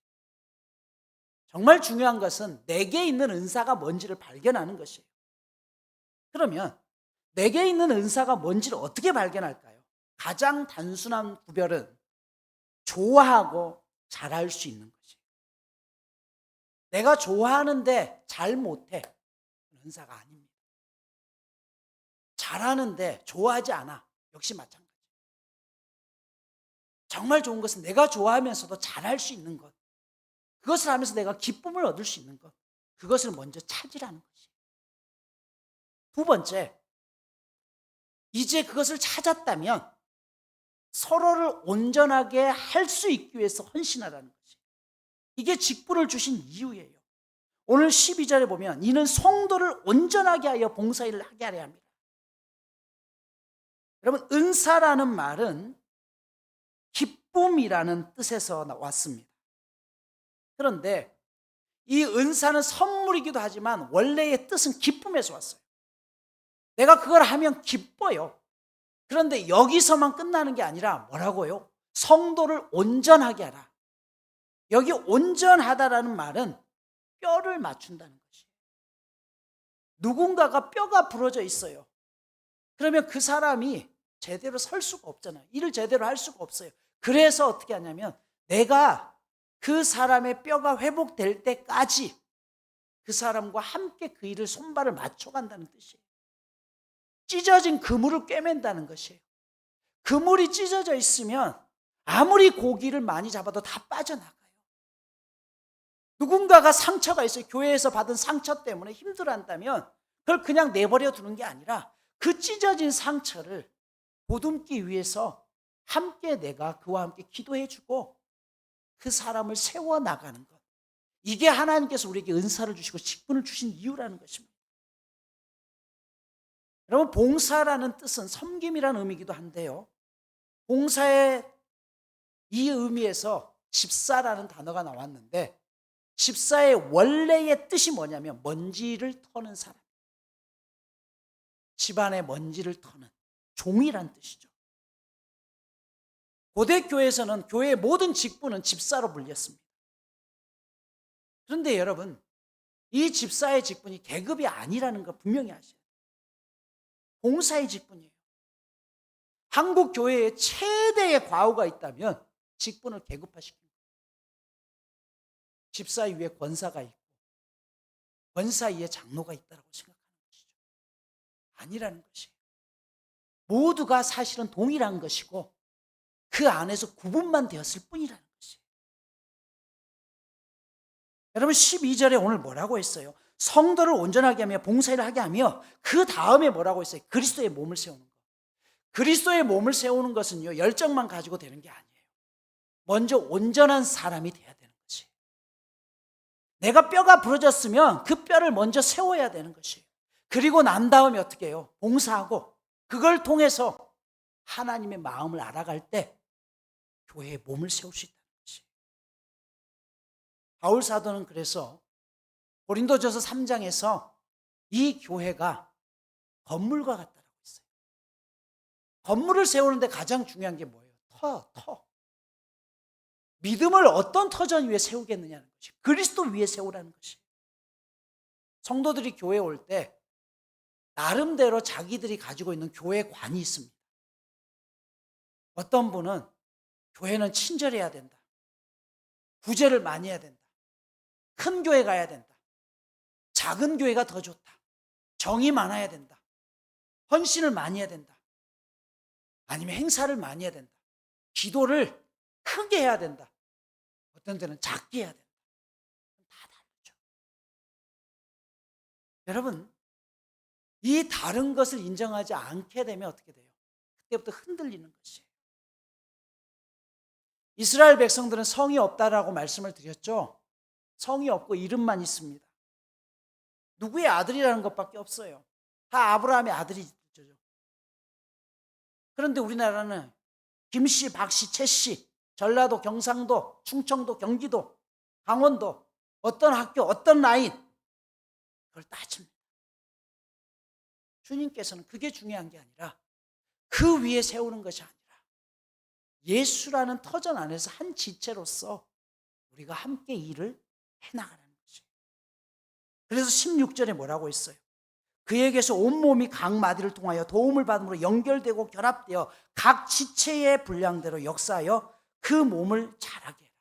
정말 중요한 것은 내게 있는 은사가 뭔지를 발견하는 것이에요. 그러면 내게 있는 은사가 뭔지를 어떻게 발견할까요? 가장 단순한 구별은 좋아하고 잘할 수 있는 것이에요. 내가 좋아하는데 잘 못해. 은사가 아닙니다. 잘하는데 좋아하지 않아. 역시 마찬가지. 정말 좋은 것은 내가 좋아하면서도 잘할 수 있는 것. 그것을 하면서 내가 기쁨을 얻을 수 있는 것. 그것을 먼저 찾으라는 것이에요. 두 번째, 이제 그것을 찾았다면 서로를 온전하게 할 수 있기 위해서 헌신하라는 것이에요. 이게 직분을 주신 이유예요. 오늘 12절에 보면 이는 성도를 온전하게 하여 봉사일을 하게 하려 합니다. 여러분, 은사라는 말은 기쁨이라는 뜻에서 왔습니다. 그런데 이 은사는 선물이기도 하지만 원래의 뜻은 기쁨에서 왔어요. 내가 그걸 하면 기뻐요. 그런데 여기서만 끝나는 게 아니라 뭐라고요? 성도를 온전하게 하라. 여기 온전하다라는 말은 뼈를 맞춘다는 것이에요. 누군가가 뼈가 부러져 있어요. 그러면 그 사람이 제대로 설 수가 없잖아요. 일을 제대로 할 수가 없어요. 그래서 어떻게 하냐면 내가 그 사람의 뼈가 회복될 때까지 그 사람과 함께 그 일을 손발을 맞춰간다는 뜻이에요. 찢어진 그물을 꿰맨다는 것이에요. 그물이 찢어져 있으면 아무리 고기를 많이 잡아도 다 빠져나가요. 누군가가 상처가 있어요. 교회에서 받은 상처 때문에 힘들어한다면 그걸 그냥 내버려 두는 게 아니라 그 찢어진 상처를 보듬기 위해서 함께 내가 그와 함께 기도해주고 그 사람을 세워나가는 것. 이게 하나님께서 우리에게 은사를 주시고 직분을 주신 이유라는 것입니다. 여러분, 봉사라는 뜻은 섬김이라는 의미이기도 한데요. 봉사의 이 의미에서 집사라는 단어가 나왔는데 집사의 원래의 뜻이 뭐냐면 먼지를 터는 사람. 집안의 먼지를 터는 종이란 뜻이죠. 고대 교회에서는 교회의 모든 직분은 집사로 불렸습니다. 그런데 여러분, 이 집사의 직분이 계급이 아니라는 거 분명히 아셔요. 봉사의 직분이에요. 한국 교회에 최대의 과오가 있다면 직분을 계급화시킵니다. 집사 위에 권사가 있고 권사 위에 장로가 있다고 생각하는 것이죠. 아니라는 것이에요. 모두가 사실은 동일한 것이고 그 안에서 구분만 되었을 뿐이라는 것이에요. 여러분, 12절에 오늘 뭐라고 했어요? 성도를 온전하게 하며 봉사일을 하게 하며 그 다음에 뭐라고 했어요? 그리스도의 몸을 세우는 것. 그리스도의 몸을 세우는 것은요, 열정만 가지고 되는 게 아니에요. 먼저 온전한 사람이 돼야 되는 것이에요. 내가 뼈가 부러졌으면 그 뼈를 먼저 세워야 되는 것이에요. 그리고 난 다음에 어떻게 해요? 봉사하고 그걸 통해서 하나님의 마음을 알아갈 때 교회의 몸을 세울 수 있다는 것이에요. 바울 사도는 그래서 고린도전서 3장에서 이 교회가 건물과 같다라고 했어요. 건물을 세우는데 가장 중요한 게 뭐예요? 터. 믿음을 어떤 터전 위에 세우겠느냐는 것이, 그리스도 위에 세우라는 것이. 성도들이 교회에 올 때 나름대로 자기들이 가지고 있는 교회관이 있습니다. 어떤 분은 교회는 친절해야 된다, 구제를 많이 해야 된다, 큰 교회 가야 된다, 작은 교회가 더 좋다, 정이 많아야 된다, 헌신을 많이 해야 된다, 아니면 행사를 많이 해야 된다, 기도를 크게 해야 된다, 어떤 데는 작게 해야 된다. 다 다르죠. 여러분, 이 다른 것을 인정하지 않게 되면 어떻게 돼요? 그때부터 흔들리는 것이에요. 이스라엘 백성들은 성이 없다라고 말씀을 드렸죠. 성이 없고 이름만 있습니다. 누구의 아들이라는 것밖에 없어요. 다 아브라함의 아들이죠. 그런데 우리나라는 김씨, 박씨, 최씨, 전라도, 경상도, 충청도, 경기도, 강원도, 어떤 학교, 어떤 라인, 그걸 따집니다. 주님께서는 그게 중요한 게 아니라 그 위에 세우는 것이 아니라 예수라는 터전 안에서 한 지체로서 우리가 함께 일을 해나가는 것이에요. 그래서 16절에 뭐라고 했어요? 그에게서 온몸이 각 마디를 통하여 도움을 받음으로 연결되고 결합되어 각 지체의 분량대로 역사하여 그 몸을 자라게 해라.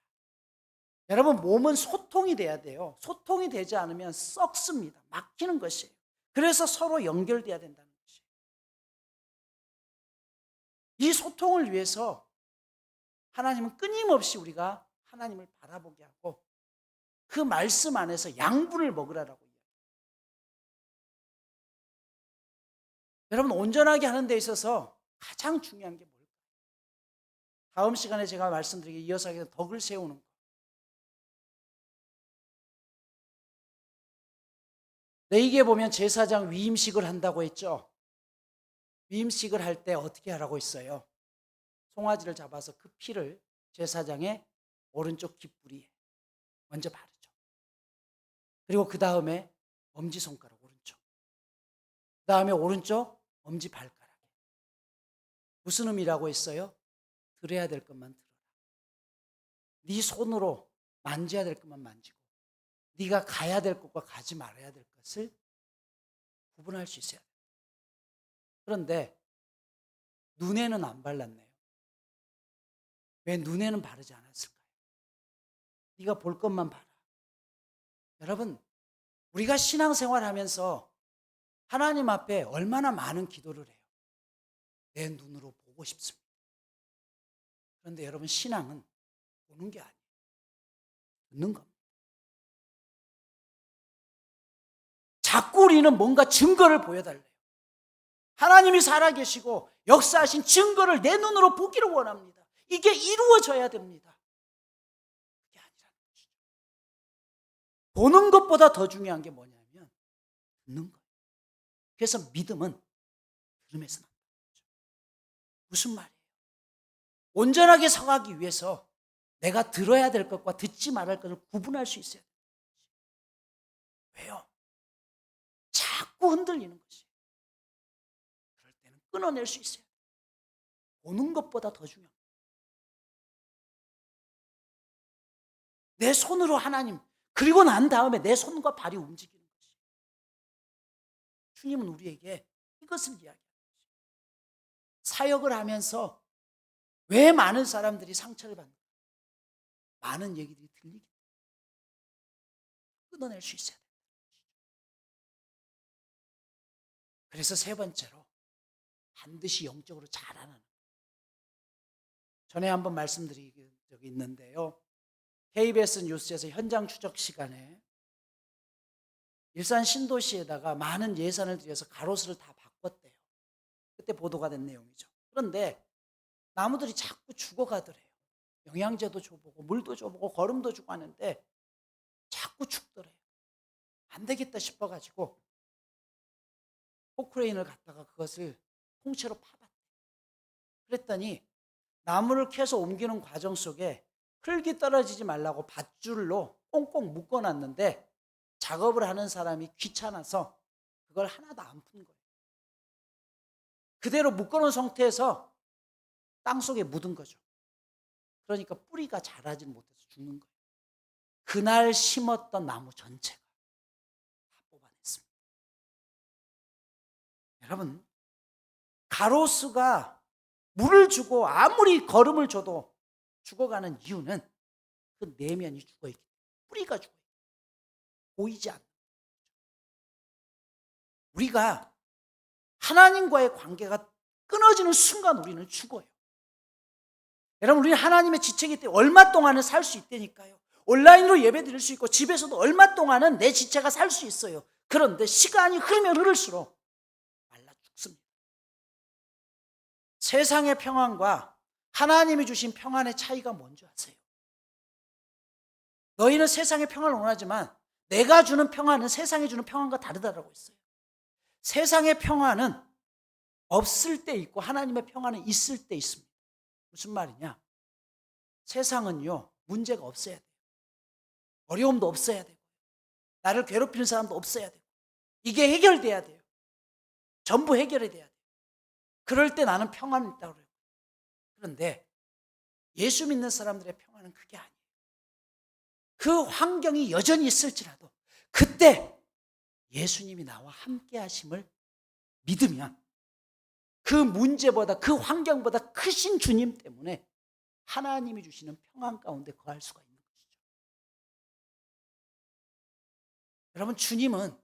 여러분, 몸은 소통이 돼야 돼요. 소통이 되지 않으면 썩습니다. 막히는 것이에요. 그래서 서로 연결돼야 된다는 것이에요. 이 소통을 위해서 하나님은 끊임없이 우리가 하나님을 바라보게 하고 그 말씀 안에서 양분을 먹으라라고 이야기해요. 여러분, 온전하게 하는 데 있어서 가장 중요한 게 뭘까요? 다음 시간에 제가 말씀드리기 이어서 하게 된 덕을 세우는 것. 레위기에 보면 제사장 위임식을 한다고 했죠. 위임식을 할 때 어떻게 하라고 했어요? 송아지를 잡아서 그 피를 제사장의 오른쪽 깃뿌리에 먼저 바르죠. 그리고 그 다음에 엄지손가락 오른쪽, 그 다음에 오른쪽 엄지발가락에. 무슨 의미라고 했어요? 들어야 될 것만 들어라. 네 손으로 만져야 될 것만 만지고 네가 가야 될 것과 가지 말아야 될 것을 구분할 수 있어야 돼요. 그런데 눈에는 안 발랐네요. 왜 눈에는 바르지 않았을까요? 네가 볼 것만 봐라. 여러분, 우리가 신앙생활하면서 하나님 앞에 얼마나 많은 기도를 해요. 내 눈으로 보고 싶습니다. 그런데 여러분, 신앙은 보는 게 아니에요. 듣는 겁니다. 자꾸 우리는 뭔가 증거를 보여달래요. 하나님이 살아계시고 역사하신 증거를 내 눈으로 보기를 원합니다. 이게 이루어져야 됩니다. 그게 아니라는 것이죠. 보는 것보다 더 중요한 게 뭐냐면 듣는 거예요. 그래서 믿음은 들음에서 난다는 거죠. 무슨 말이에요? 온전하게 서가기 위해서 내가 들어야 될 것과 듣지 말할 것을 구분할 수 있어야 돼요. 왜요? 자꾸 흔들리는 것이에요. 그럴 때는 끊어낼 수 있어요. 보는 것보다 더 중요합니다. 내 손으로 하나님, 그리고 난 다음에 내 손과 발이 움직이는 것이에요. 주님은 우리에게 이것을 이야기합니다. 사역을 하면서 왜 많은 사람들이 상처를 받는가? 많은 얘기들이 들리기 때문에 끊어낼 수 있어야 됩니다. 그래서 세 번째로 반드시 영적으로 자라는 것. 전에 한번 말씀드린 적이 있는데요. KBS 뉴스에서 현장 추적 시간에 일산 신도시에다가 많은 예산을 들여서 가로수를 다 바꿨대요. 그때 보도가 된 내용이죠. 그런데 나무들이 자꾸 죽어가더래요. 영양제도 줘보고 물도 줘보고 거름도 주고 하는데 자꾸 죽더래요. 안 되겠다 싶어가지고 포크레인을 갖다가 그것을 통째로 파봤대요. 그랬더니 나무를 캐서 옮기는 과정 속에 흙이 떨어지지 말라고 밧줄로 꽁꽁 묶어놨는데 작업을 하는 사람이 귀찮아서 그걸 하나도 안 푼 거예요. 그대로 묶어놓은 상태에서 땅속에 묻은 거죠. 그러니까 뿌리가 자라지 못해서 죽는 거예요. 그날 심었던 나무 전체가 다 뽑아냈습니다. 여러분, 가로수가 물을 주고 아무리 거름을 줘도 죽어가는 이유는 그 내면이 죽어있기 때문에, 뿌리가 죽어있기 때문에 보이지 않는 거죠. 우리가 하나님과의 관계가 끊어지는 순간 우리는 죽어요. 여러분, 우리는 하나님의 지체이기 때문에 얼마 동안은 살 수 있다니까요. 온라인으로 예배 드릴 수 있고 집에서도 얼마 동안은 내 지체가 살 수 있어요. 그런데 시간이 흐르면 흐를수록 말라 죽습니다. 세상의 평안과 하나님이 주신 평안의 차이가 뭔지 아세요? 너희는 세상의 평안을 원하지만 내가 주는 평안은 세상이 주는 평안과 다르다라고 했어요. 세상의 평안은 없을 때 있고 하나님의 평안은 있을 때 있습니다. 무슨 말이냐? 세상은요, 문제가 없어야 돼요. 어려움도 없어야 되고 나를 괴롭히는 사람도 없어야 되고 이게 해결돼야 돼요. 전부 해결이 돼야 돼요. 그럴 때 나는 평안이 있다고 그래요. 그런데 예수 믿는 사람들의 평안은 그게 아니에요. 그 환경이 여전히 있을지라도 그때 예수님이 나와 함께 하심을 믿으면 그 문제보다 그 환경보다 크신 주님 때문에 하나님이 주시는 평안 가운데 거할 수가 있는 것이죠. 여러분, 주님은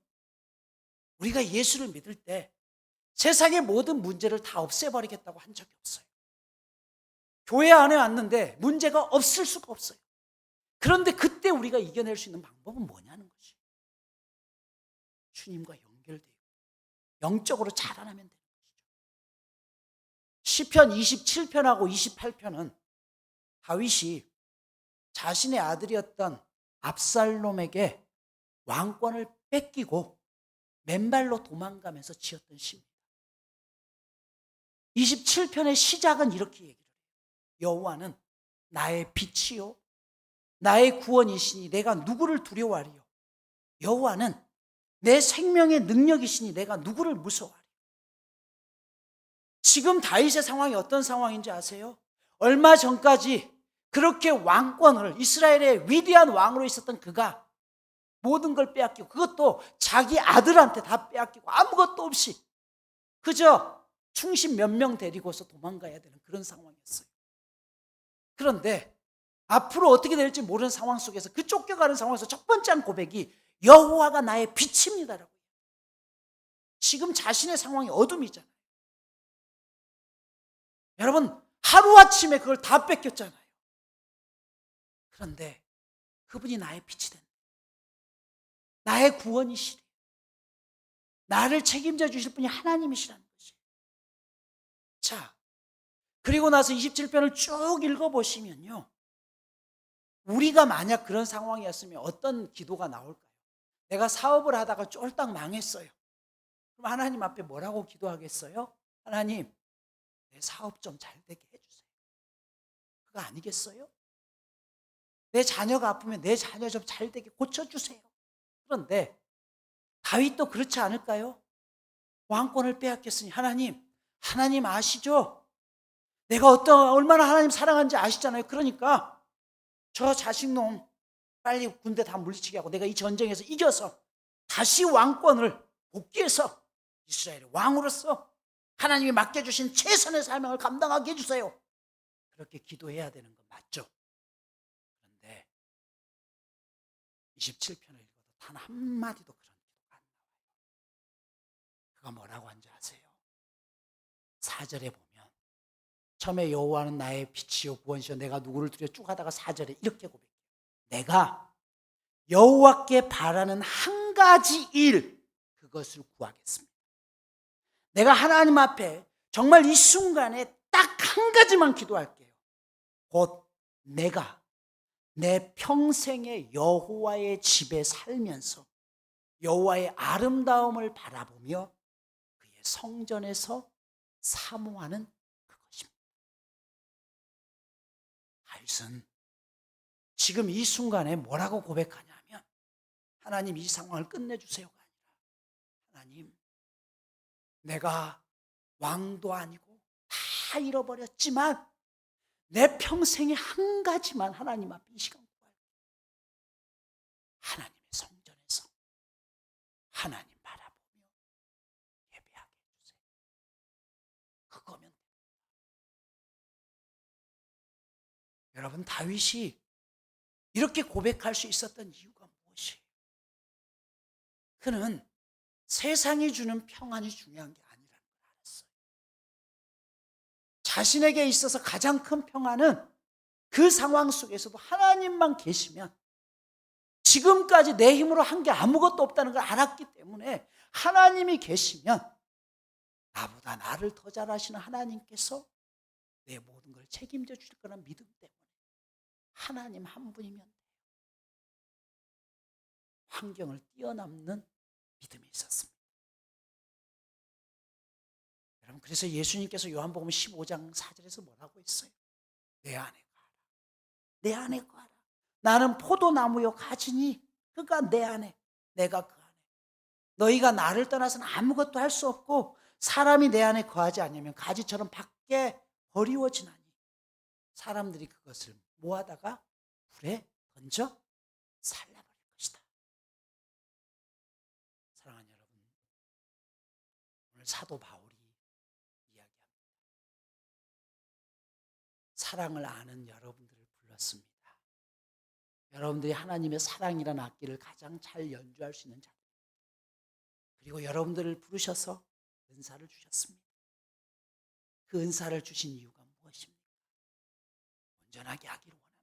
우리가 예수를 믿을 때 세상의 모든 문제를 다 없애버리겠다고 한 적이 없어요. 교회 안에 왔는데 문제가 없을 수가 없어요. 그런데 그때 우리가 이겨낼 수 있는 방법은 뭐냐는 것이, 주님과 연결되고 영적으로 자라나면 되는 것이죠. 시편 27편하고 28편은 다윗이 자신의 아들이었던 압살롬에게 왕권을 뺏기고 맨발로 도망가면서 지었던 시입니다. 27편의 시작은 이렇게 얘기를 해요. 여호와는 나의 빛이요 나의 구원이시니 내가 누구를 두려워하리요. 여호와는 내 생명의 능력이시니 내가 누구를 무서워하리요. 지금 다윗의 상황이 어떤 상황인지 아세요? 얼마 전까지 그렇게 왕권을, 이스라엘의 위대한 왕으로 있었던 그가 모든 걸 빼앗기고, 그것도 자기 아들한테 다 빼앗기고 아무것도 없이 그저 충신 몇 명 데리고서 도망가야 되는 그런 상황이었어요. 그런데 앞으로 어떻게 될지 모르는 상황 속에서, 그 쫓겨가는 상황에서 첫 번째 고백이 여호와가 나의 빛입니다라고. 지금 자신의 상황이 어둠이잖아요. 여러분, 하루아침에 그걸 다 뺏겼잖아요. 그런데 그분이 나의 빛이 된다. 나의 구원이시래. 나를 책임져 주실 분이 하나님이시라는 것이에요. 자, 그리고 나서 27편을 쭉 읽어보시면요, 우리가 만약 그런 상황이었으면 어떤 기도가 나올까요? 내가 사업을 하다가 쫄딱 망했어요. 그럼 하나님 앞에 뭐라고 기도하겠어요? 하나님, 내 사업 좀 잘 되게 해주세요. 그거 아니겠어요? 내 자녀가 아프면 내 자녀 좀 잘 되게 고쳐주세요. 그런데 다윗도 그렇지 않을까요? 왕권을 빼앗겼으니 하나님 아시죠? 내가 얼마나 하나님 사랑하는지 아시잖아요. 그러니까 저 자식놈 빨리 군대 다 물리치게 하고 내가 이 전쟁에서 이겨서 다시 왕권을 복귀해서 이스라엘의 왕으로서 하나님이 맡겨주신 최선의 사명을 감당하게 해주세요. 그렇게 기도해야 되는 거 맞죠? 그런데 27편을 읽어도 단 한마디도 그런 기도가 안 나와요. 그가 뭐라고 한지 아세요? 4절에 보면 처음에 여호와는 나의 빛이요 구원이시여 내가 누구를 두려 쭉 하다가 4절에 이렇게 고백해요. 내가 여호와께 바라는 한 가지 일, 그것을 구하겠습니다. 내가 하나님 앞에 정말 이 순간에 딱 한 가지만 기도할게요. 곧 내가 내 평생에 여호와의 집에 살면서 여호와의 아름다움을 바라보며 그의 성전에서 사모하는 그것입니다. 다윗은 지금 이 순간에 뭐라고 고백하냐면, 하나님 이 상황을 끝내주세요가 아니라, 하나님 내가 왕도 아니고 다 잃어버렸지만 내 평생에 한 가지만 하나님 앞에 이 시간 구할게요. 하나님의 성전에서 하나님 바라보며 예배하게 해주세요. 그거면 여러분, 다윗이 이렇게 고백할 수 있었던 이유가 무엇이에요? 그는 세상이 주는 평안이 중요한 게 아니라는 걸 알았어요. 자신에게 있어서 가장 큰 평안은 그 상황 속에서도 하나님만 계시면, 지금까지 내 힘으로 한 게 아무것도 없다는 걸 알았기 때문에 하나님이 계시면, 나보다 나를 더 잘 아시는 하나님께서 내 모든 걸 책임져 주실 거라는 믿음 때문에 하나님 한 분이면 돼요. 환경을 뛰어넘는 믿음이 있었습니다. 여러분, 그래서 예수님께서 요한복음 15장 4절에서 뭐라고 했어요? 내 안에 거하라. 내 안에 거하라. 나는 포도나무요 가지니 그가 내 안에, 내가 그 안에. 너희가 나를 떠나서는 아무것도 할 수 없고, 사람이 내 안에 거하지 않으면 가지처럼 밖에 버리워지나니 사람들이 그것을 모아다가 불에 던져 살라버릴 것이다. 사랑하는 여러분, 오늘 사도 바울이 이야기합니다. 사랑을 아는 여러분들을 불렀습니다. 여러분들이 하나님의 사랑이라는 악기를 가장 잘 연주할 수 있는 자들, 그리고 여러분들을 부르셔서 은사를 주셨습니다. 그 은사를 주신 이유가 무엇입니까? 온전하게 하기를 원합니다.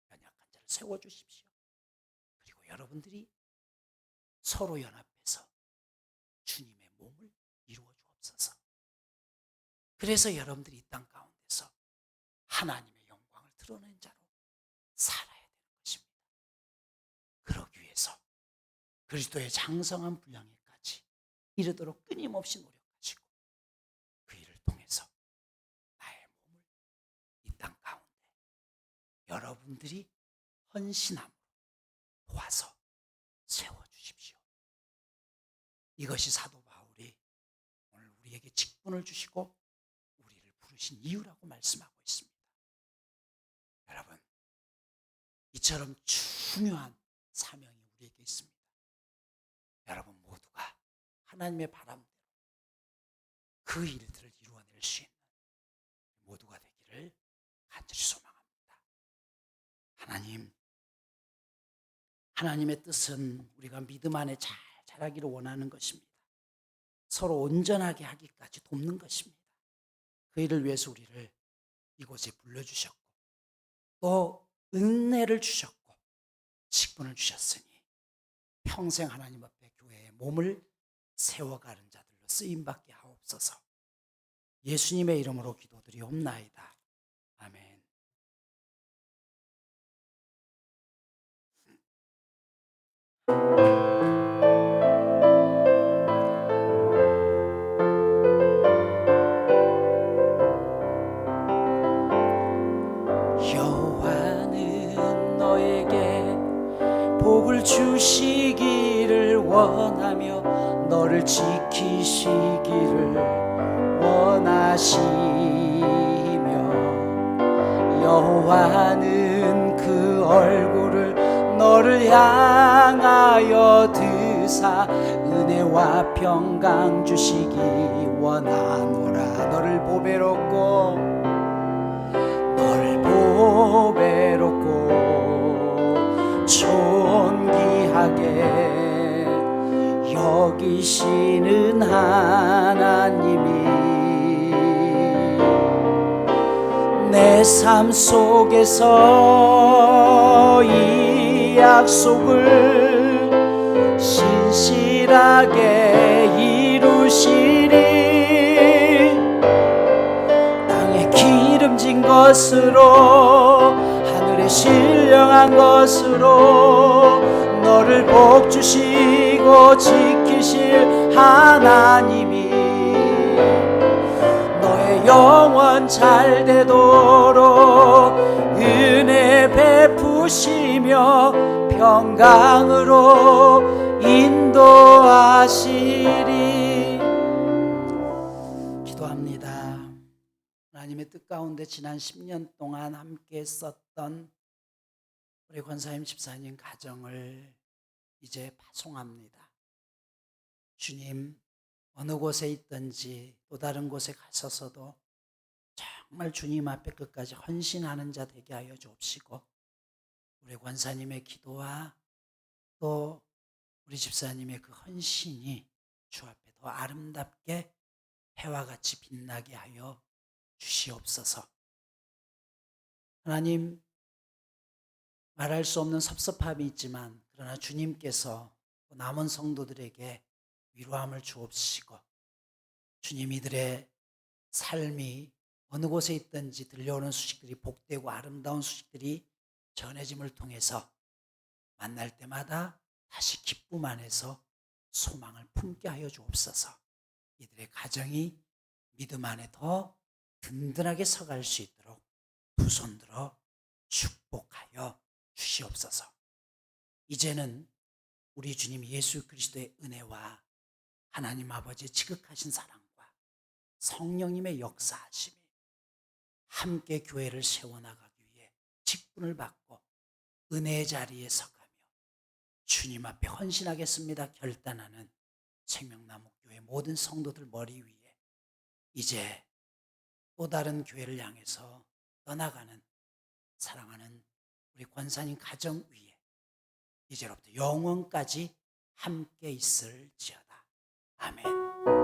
연약한 자를 세워주십시오. 그리고 여러분들이 서로 연합해서 주님의 몸을 이루어 주옵소서. 그래서 여러분들이 이 땅 가운데서 하나님의 영광을 드러내는 자로 살아야 되는 것입니다. 그러기 위해서 그리스도의 장성한 분량에까지 이르도록 끊임없이 노력하시고, 그 일을 통해서 나의 몸을 이 땅 가운데 여러분들이 헌신함으로 도와서 세워주십시오. 이것이 사도 바울이 오늘 우리에게 직분을 주시고 우리를 부르신 이유라고 말씀하고 있습니다. 여러분, 이처럼 중요한 사명이 우리에게 있습니다. 여러분 모두가 하나님의 바람대로 그 일들을 이루어낼 수 있는 모두가 되기를 간절히 소망합니다. 하나님의 뜻은 우리가 믿음 안에 잘 자라기를 원하는 것입니다. 서로 온전하게 하기까지 돕는 것입니다. 그 일을 위해서 우리를 이곳에 불러주셨고, 또 은혜를 주셨고 직분을 주셨으니 평생 하나님 앞에 교회의 몸을 세워가는 자들로 쓰임받게 하옵소서. 예수님의 이름으로 기도드리옵나이다. 아멘. 여호와는 너에게 복을 주시기를 원하며 너를 지키시기를 원하시며, 여호와는 그 얼굴을 너를 향하여 드사 은혜와 평강 주시기 원하노라. 너를 보배롭고 존귀하게 여기시는 하나님이 내 삶 속에서 이 약속을 신실하게 이루시니, 땅에 기름진 것으로 하늘의 신령한 것으로 너를 복 주시고 지키실 하나님이 너의 영원 잘 되도록 은혜 베푸시며 평강으로 인도하시리. 기도합니다. 하나님의 뜻 가운데 지난 10년 동안 함께 썼던 우리 권사님 집사님 가정을 이제 파송합니다. 주님, 어느 곳에 있든지 또 다른 곳에 가셔서도 정말 주님 앞에 끝까지 헌신하는 자 되게 하여 주옵시고, 우리 권사님의 기도와 또 우리 집사님의 그 헌신이 주 앞에 더 아름답게 해와 같이 빛나게 하여 주시옵소서. 하나님, 말할 수 없는 섭섭함이 있지만 그러나 주님께서 남은 성도들에게 위로함을 주옵시고, 주님 이들의 삶이 어느 곳에 있든지 들려오는 소식들이 복되고 아름다운 소식들이 전해짐을 통해서 만날 때마다 다시 기쁨 안에서 소망을 품게 하여 주옵소서. 이들의 가정이 믿음 안에 더 든든하게 서갈 수 있도록 두 손 들어 축복하여 주시옵소서. 이제는 우리 주님 예수 그리스도의 은혜와 하나님 아버지의 지극하신 사랑과 성령님의 역사하심이 함께 교회를 세워나가기 위해 직분을 받고 은혜의 자리에 서가며 주님 앞에 헌신하겠습니다 결단하는 생명나무교회 모든 성도들 머리 위에 이제 또 다른 교회를 향해서 떠나가는 사랑하는 우리 권사님 가정 위에 이제로부터 영원까지 함께 있을지어다. 아멘.